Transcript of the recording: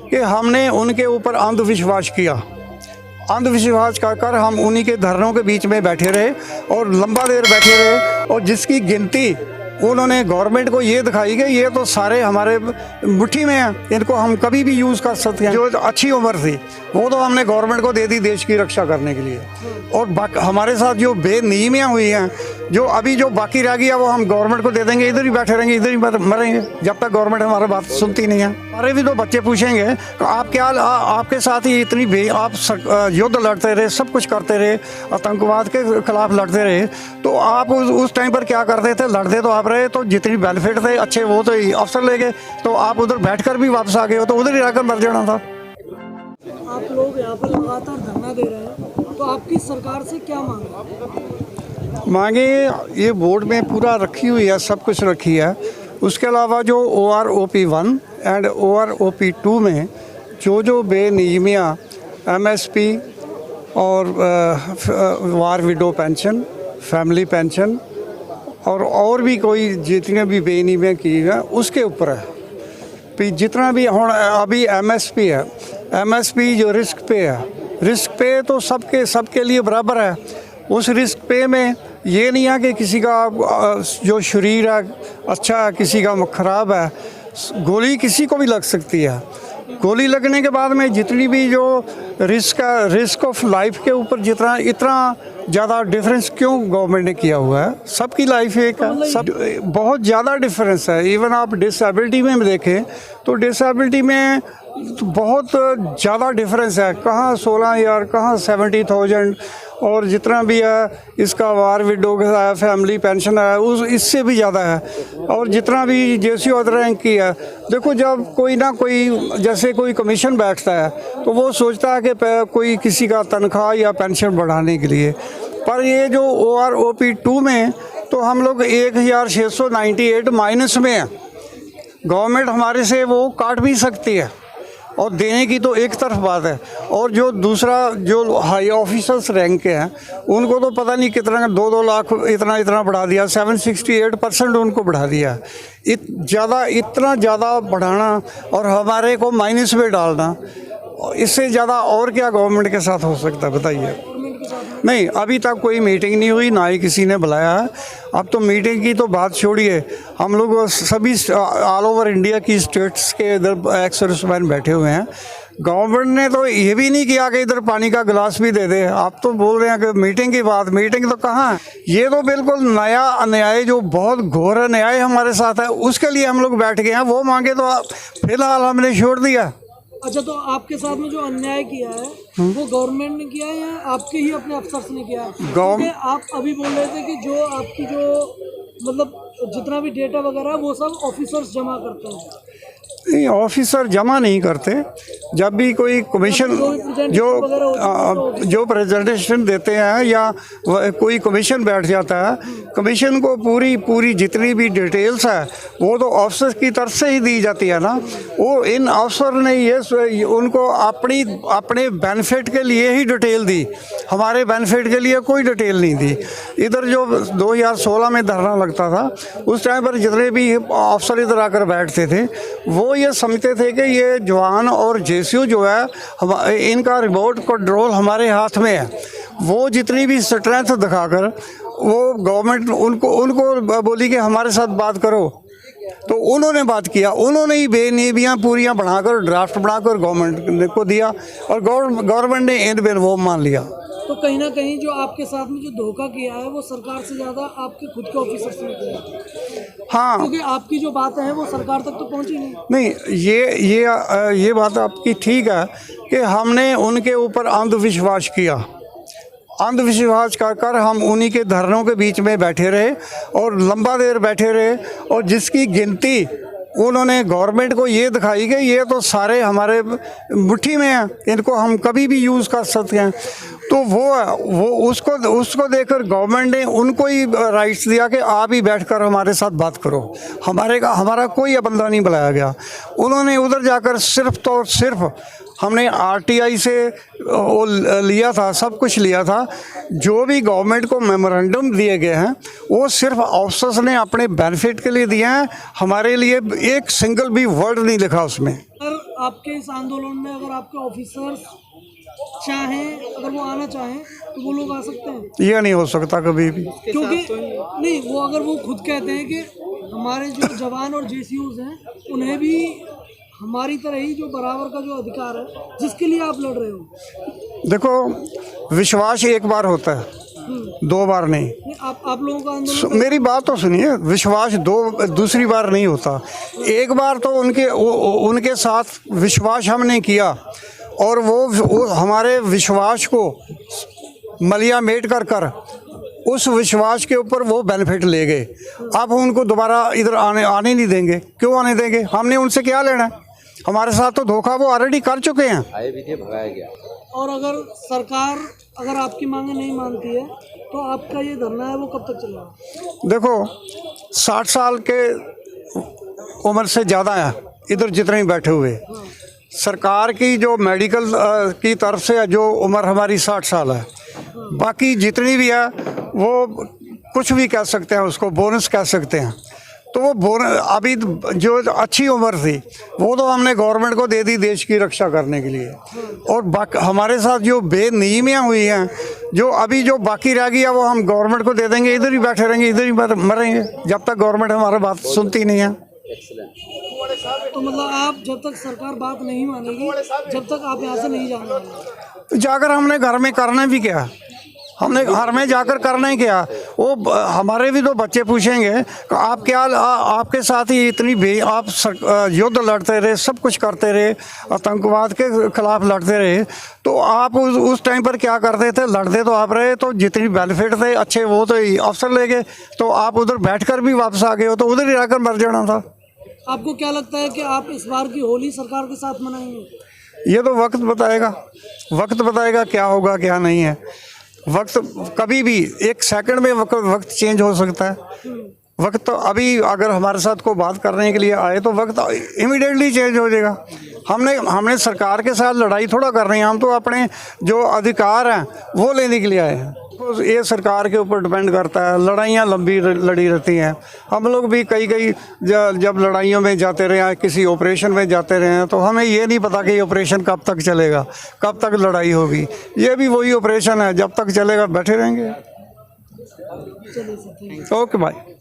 कि हमने उनके ऊपर अंधविश्वास किया। अंधविश्वास कर हम उन्हीं के धरनों के बीच में बैठे रहे और लंबा देर बैठे रहे, और जिसकी गिनती उन्होंने गवर्नमेंट को ये दिखाई कि ये तो सारे हमारे मुट्ठी में हैं, इनको हम कभी भी यूज़ कर सकते हैं। जो अच्छी उम्र थी वो तो हमने गवर्नमेंट को दे दी देश की रक्षा करने के लिए, और हमारे साथ जो बेनियमियाँ हुई हैं, जो अभी जो बाकी रह गया वो हम गवर्नमेंट को दे देंगे, इधर ही बैठे रहेंगे, इधर ही मरेंगे जब तक गवर्नमेंट हमारी बात सुनती नहीं है। हमारे भी तो बच्चे पूछेंगे आप क्या आपके साथ ही इतनी आप युद्ध लड़ते रहे, सब कुछ करते रहे, आतंकवाद के खिलाफ लड़ते रहे, तो आप उस टाइम पर क्या करते थे? लड़ते तो आप रहे, तो जितनी बेनिफिट थे अच्छे वो तो अफसर ले गए, तो आप उधर बैठकर भी वापस आ गए हो, तो उधर ही रहकर मर जाना था। आप लोग यहाँ पर लगातार धरना दे रहे हैं, तो आपकी सरकार से क्या मांगे? ये बोर्ड में पूरा रखी हुई है, सब कुछ रखी है। उसके अलावा जो OROP1 एंड OROP2 में जो बेनियमियाँ MSP और वार विडो पेंशन, फैमिली पेंशन और भी कोई जितने भी बेनियमियाँ की हैं उसके ऊपर है। जितना भी अभी MSP है, MSP जो रिस्क पे है, रिस्क पे तो सबके लिए बराबर है। उस रिस्क पे में ये नहीं है कि किसी का जो शरीर है अच्छा है, किसी का ख़राब है, गोली किसी को भी लग सकती है। गोली लगने के बाद में जितनी भी जो रिस्क ऑफ लाइफ के ऊपर इतना ज़्यादा डिफरेंस क्यों गवर्नमेंट ने किया हुआ है? सबकी लाइफ एक है, सब बहुत ज़्यादा डिफरेंस है। इवन आप डिसेबिलिटी में देखें तो डिसेबिलिटी में बहुत ज़्यादा डिफरेंस है, कहाँ 16,000, कहाँ 70,000, और जितना भी है इसका वार विडो का फैमिली पेंशन है इससे भी ज़्यादा है, और जितना भी JC अदर रैंक की है। देखो जब कोई ना कोई जैसे कोई कमीशन बैठता है तो वो सोचता है कि कोई किसी का तनख्वाह या पेंशन बढ़ाने के लिए, पर ये जो OROP2 में तो हम लोग 1,698 माइनस में है। गवर्नमेंट हमारे से वो काट भी सकती है, और देने की तो एक तरफ बात है, और जो दूसरा जो हाई ऑफिसर्स रैंक के हैं उनको तो पता नहीं कितना 2-2 लाख इतना बढ़ा दिया, 768% उनको बढ़ा दिया। इतना ज़्यादा बढ़ाना और हमारे को माइनस में डालना, इससे ज़्यादा और क्या गवर्नमेंट के साथ हो सकता है बताइए? नहीं, अभी तक कोई मीटिंग नहीं हुई, ना ही किसी ने बुलाया है। अब तो मीटिंग की तो बात छोड़िए, हम लोग सभी ऑल ओवर इंडिया की स्टेट्स के इधर एक्स सर्विसमैन बैठे हुए हैं। गवर्नमेंट ने तो ये भी नहीं किया कि इधर पानी का गिलास भी दे दे। आप तो बोल रहे हैं कि मीटिंग की बात, मीटिंग तो कहाँ है? ये तो बिल्कुल नया अन्याय, जो बहुत घोर अन्याय हमारे साथ है, उसके लिए हम लोग बैठ गए हैं। वो मांगे तो फिलहाल हमने छोड़ दिया। अच्छा, तो आपके साथ में जो अन्याय किया है वो गवर्नमेंट ने किया है या आपके ही अपने अफसर्स ने किया है? क्योंकि आप अभी बोल रहे थे कि जो आपकी जो मतलब जितना भी डेटा वगैरह है वो सब ऑफिसर्स जमा करते हैं। नहीं, ऑफिसर जमा नहीं करते। जब भी कोई कमीशन जो प्रेजेंटेशन देते हैं या कोई कमीशन बैठ जाता है, कमीशन को पूरी जितनी भी डिटेल्स है वो तो ऑफिसर की तरफ से ही दी जाती है ना। वो इन अफसर ने ये उनको अपने बेनिफिट के लिए ही डिटेल दी, हमारे बेनिफिट के लिए कोई डिटेल नहीं दी। इधर जो 2016 में धरना लगता था उस टाइम पर जितने भी अफसर इधर आकर बैठते थे वो ये समझते थे कि ये जवान और JCO जो है इनका रिमोट कंट्रोल हमारे हाथ में है। वो जितनी भी स्ट्रेंथ दिखाकर वो गवर्नमेंट उनको बोली कि हमारे साथ बात करो, तो उन्होंने बात किया। उन्होंने ही बेनियमियाँ पूरियाँ बनाकर ड्राफ्ट बनाकर गवर्नमेंट को दिया, और गवर्नमेंट ने इन बेन वो मान लिया। तो कहीं ना कहीं जो आपके साथ में जो धोखा किया है वो सरकार से ज़्यादा आपके खुद के ऑफिसर्स ने किया है। हाँ, क्योंकि आपकी जो बातें हैं वो सरकार तक तो पहुंची नहीं। ये बात आपकी ठीक है कि हमने उनके ऊपर अंधविश्वास किया। अंधविश्वास कर हम उन्हीं के धरनों के बीच में बैठे रहे और लंबा देर बैठे रहे, और जिसकी गिनती उन्होंने गवर्नमेंट को ये दिखाई कि ये तो सारे हमारे मुट्ठी में हैं, इनको हम कभी भी यूज़ कर सकते हैं। तो वो उसको देखकर गवर्नमेंट ने उनको ही राइट्स दिया कि आप ही बैठकर हमारे साथ बात करो। हमारा कोई बंदा नहीं बुलाया गया। उन्होंने उधर जाकर सिर्फ हमने RTI से वो लिया था, सब कुछ लिया था। जो भी गवर्नमेंट को मेमोरेंडम दिए गए हैं वो सिर्फ ऑफिसर्स ने अपने बेनिफिट के लिए दिए हैं, हमारे लिए एक सिंगल भी वर्ड नहीं लिखा उसमें। आपके इस आंदोलन में अगर आपके ऑफिसर्स चाहें, अगर वो आना चाहें तो वो लोग आ सकते हैं? ये नहीं हो सकता कभी भी, क्योंकि नहीं, वो अगर वो खुद कहते हैं कि हमारे जो जवान और जेसीयूज हैं उन्हें भी हमारी तरह ही जो बराबर का जो अधिकार है जिसके लिए आप लड़ रहे हो। देखो विश्वास एक बार होता है, 2 बार नहीं। आप लोगों का आंदोलन, मेरी बात तो सुनिए, विश्वास दूसरी बार नहीं होता। एक बार तो उनके साथ विश्वास हमने किया और वो हमारे विश्वास को मलिया मेट कर उस विश्वास के ऊपर वो बेनिफिट ले गए। अब उनको दोबारा इधर आने नहीं देंगे। क्यों आने देंगे? हमने उनसे क्या लेना है? हमारे साथ तो धोखा वो ऑलरेडी कर चुके हैं। आए भी थे, भगाया गया। और अगर सरकार अगर आपकी मांगे नहीं मानती है तो आपका ये धरना है वो कब तक चलेगा? देखो 60 साल के उम्र से ज़्यादा है इधर जितने भी बैठे हुए। सरकार की जो मेडिकल की तरफ से जो उम्र हमारी 60 साल है, बाकी जितनी भी है वो कुछ भी कह सकते हैं, उसको बोनस कह सकते हैं। तो वो बोनस अभी जो अच्छी उम्र थी वो तो हमने गवर्नमेंट को दे दी देश की रक्षा करने के लिए। और हमारे साथ जो बेनियमियाँ हुई हैं, जो अभी जो बाकी रह गई है वो हम गवर्नमेंट को दे देंगे। इधर ही बैठे रहेंगे, इधर ही मरेंगे जब तक गवर्नमेंट हमारी बात सुनती नहीं है। तो मतलब आप जब तक सरकार बात नहीं मानेगी जब तक आप यहाँ से नहीं जाना? तो जाकर हमने घर में करना भी क्या? हमने घर में जाकर करना ही क्या? वो हमारे भी तो बच्चे पूछेंगे कि आप क्या आपके साथ ही इतनी आप युद्ध लड़ते रहे, सब कुछ करते रहे, आतंकवाद के खिलाफ लड़ते रहे, तो आप उस टाइम पर क्या करते थे? लड़ते तो आप रहे, तो जितनी बेनिफिट थे अच्छे वो तो अफसर ले गए, तो आप उधर बैठकर भी वापस आ गए हो, तो उधर ही रहकर मर जाना था। आपको क्या लगता है कि आप इस बार की होली सरकार के साथ मनाएंगे? ये तो वक्त बताएगा, वक्त बताएगा क्या होगा क्या नहीं है। वक्त कभी भी 1 सेकंड में वक्त चेंज हो सकता है। वक्त तो अभी अगर हमारे साथ को बात करने के लिए आए तो वक्त इमीडिएटली चेंज हो जाएगा। हमने सरकार के साथ लड़ाई थोड़ा कर रहे हैं, हम तो अपने जो अधिकार हैं वो लेने के लिए आए हैं। तो ये सरकार के ऊपर डिपेंड करता है। लड़ाइयाँ लंबी लड़ी रहती हैं। हम लोग भी कई जब लड़ाइयों में जाते रहे हैं, किसी ऑपरेशन में जाते रहे हैं, तो हमें ये नहीं पता कि ये ऑपरेशन कब तक चलेगा, कब तक लड़ाई होगी। ये भी वही ऑपरेशन है, जब तक चलेगा बैठे रहेंगे। ओके भाई।